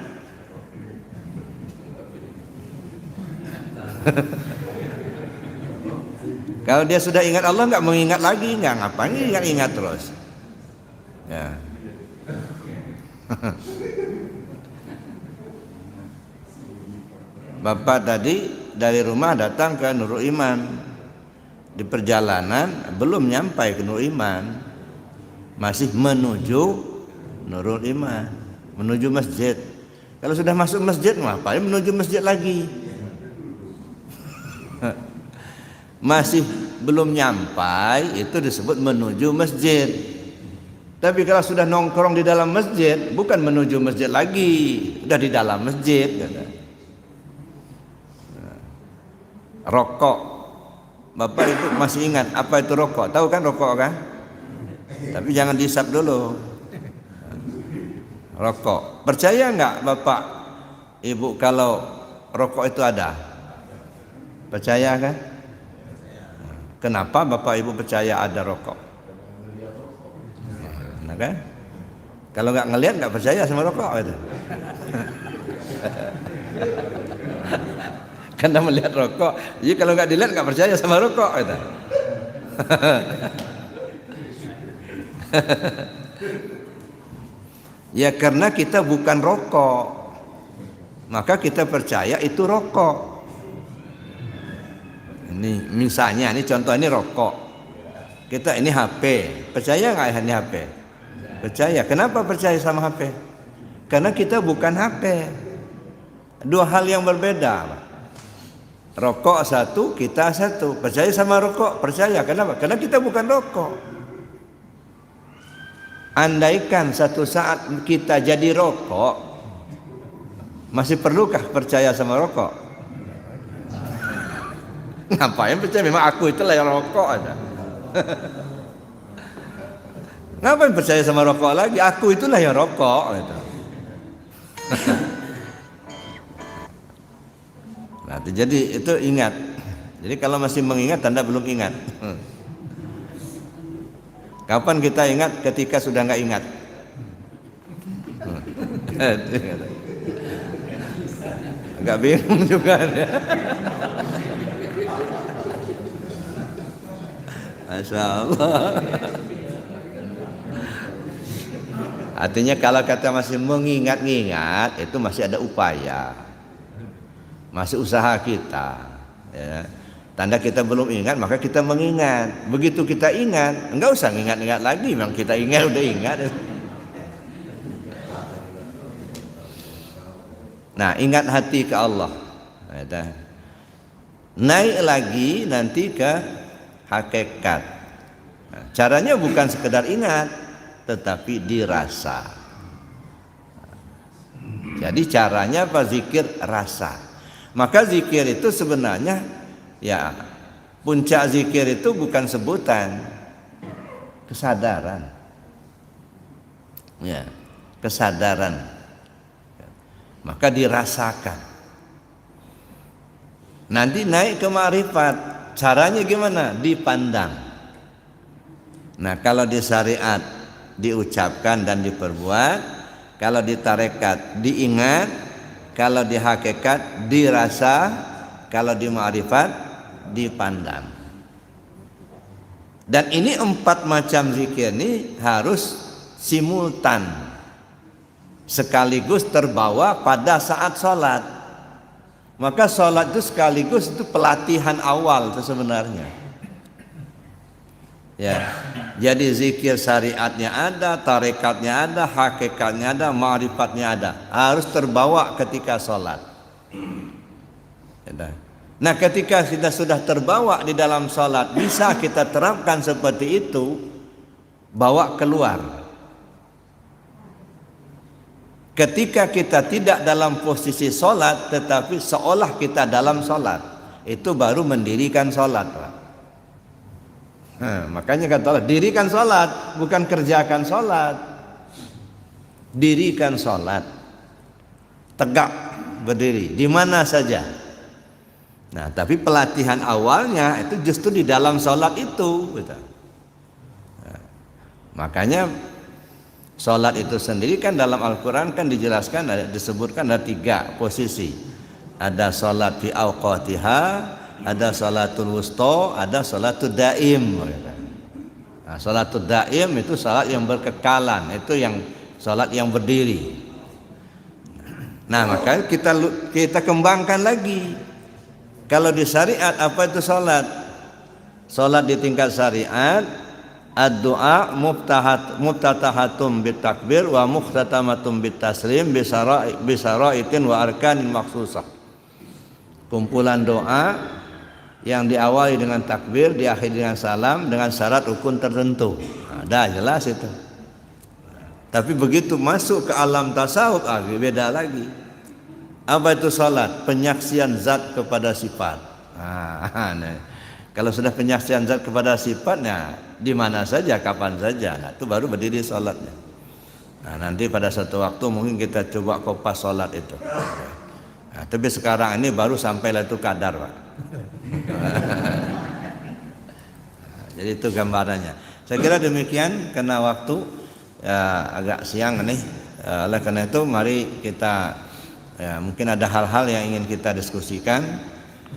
Kalau dia sudah ingat Allah, nggak mengingat lagi, nggak ngapain ingat-ingat terus. Ya. Bapak tadi dari rumah datang ke Nurul Iman. Di perjalanan belum nyampai ke Nurul Iman, masih menuju Nurul Iman, menuju masjid. Kalau sudah masuk masjid, ngapain menuju masjid lagi? Masih belum nyampai, itu disebut menuju masjid. Tapi kalau sudah nongkrong di dalam masjid, bukan menuju masjid lagi, sudah di dalam masjid. Rokok, Bapak Ibu masih ingat apa itu rokok? Tahu kan rokok kan? Tapi jangan dihisap dulu. Rokok, percaya nggak Bapak Ibu kalau rokok itu ada? Percaya kan? Kenapa Bapak Ibu percaya ada rokok? Nah kan? Kalau nggak ngelihat nggak percaya sama rokok itu. Karena melihat rokok, jadi kalau nggak dilihat nggak percaya sama rokok itu. Ya karena kita bukan rokok, maka kita percaya itu rokok. Ini misalnya, ini contoh, ini rokok. Kita ini HP, percaya nggak ini HP? Percaya. Kenapa percaya sama HP? Karena kita bukan HP. Dua hal yang berbeda. Rokok satu, kita satu. Percaya sama rokok? Percaya. Kenapa? Karena kita bukan rokok. Andaikan satu saat kita jadi rokok, masih perlukah percaya sama rokok? Ngapain percaya? Memang aku itulah yang rokok aja. Ngapain percaya sama rokok lagi? Aku itulah yang rokok gitu. Nah, jadi itu ingat. Jadi kalau masih mengingat, tanda belum ingat. Kapan kita ingat? Ketika sudah nggak ingat. Agak bingung juga. Masya Allah. Artinya kalau kata masih mengingat-ingat, itu masih ada upaya, masih usaha kita. Ya. Tanda kita belum ingat, maka kita mengingat. Begitu kita ingat, enggak usah ingat-ingat lagi. Memang kita ingat, udah ingat. Nah, ingat hati ke Allah. Naik lagi nanti ke hakikat. Nah, caranya bukan sekedar ingat, tetapi dirasa. Jadi caranya apa? Zikir rasa. Maka zikir itu sebenarnya, ya, puncak zikir itu bukan sebutan, kesadaran. Ya, kesadaran. Maka dirasakan. Nanti naik ke ma'rifat. Caranya gimana? Dipandang. Nah, kalau di syariat diucapkan dan diperbuat, kalau di tarekat diingat, kalau di hakikat dirasa, kalau di ma'rifat dipandang. Dan ini 4 macam zikir ini harus simultan, sekaligus terbawa pada saat sholat. Maka sholat itu sekaligus itu pelatihan awal itu sebenarnya. Ya, jadi zikir syariatnya ada, tarekatnya ada, hakikatnya ada, ma'rifatnya ada. Harus terbawa ketika sholat. Nah, ketika kita sudah terbawa di dalam sholat, bisa kita terapkan seperti itu, bawa keluar. Ketika kita tidak dalam posisi sholat, tetapi seolah kita dalam sholat, itu baru mendirikan sholat, Pak. Nah, makanya kata Allah, dirikan sholat, bukan kerjakan sholat. Dirikan sholat, tegak berdiri di mana saja. Nah, tapi pelatihan awalnya itu justru di dalam sholat itu, gitu. Nah, makanya sholat itu sendiri kan dalam Al-Quran kan dijelaskan, disebutkan ada 3 posisi. Ada sholat fi awqatiha, ada sholatul wusta, ada sholatul daim. Nah, sholatul daim itu sholat yang berkekalan, itu yang sholat yang berdiri. Nah, maka kita kembangkan lagi. Kalau di syariat apa itu sholat? Sholat di tingkat syariat, ad-du'a muftatahatum bitakbir wa mukhtatamatum bitaslim bisara'itin wa arkanin maksusah. Kumpulan doa yang diawali dengan takbir, diakhiri dengan salam, dengan syarat rukun tertentu. Ada jelas itu. Tapi begitu masuk ke alam tasawuf, beda lagi. Apa itu salat? Penyaksian zat kepada sifat. Nah, kalau sudah penyaksian zat kepada sifatnya, di mana saja, kapan saja, nah, itu baru berdiri salatnya. Nah, nanti pada satu waktu mungkin kita coba kopas salat itu. Nah, tapi sekarang ini baru sampai Lailatul Qadar, Pak. Jadi itu gambarannya. Saya kira demikian karena waktu ya, agak siang nih. Oleh karena itu mari kita mungkin ada hal-hal yang ingin kita diskusikan.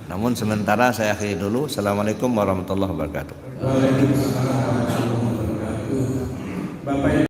Namun sementara saya akhiri dulu. Assalamualaikum warahmatullahi wabarakatuh. Waalaikumsalam warahmatullahi wabarakatuh. Bapak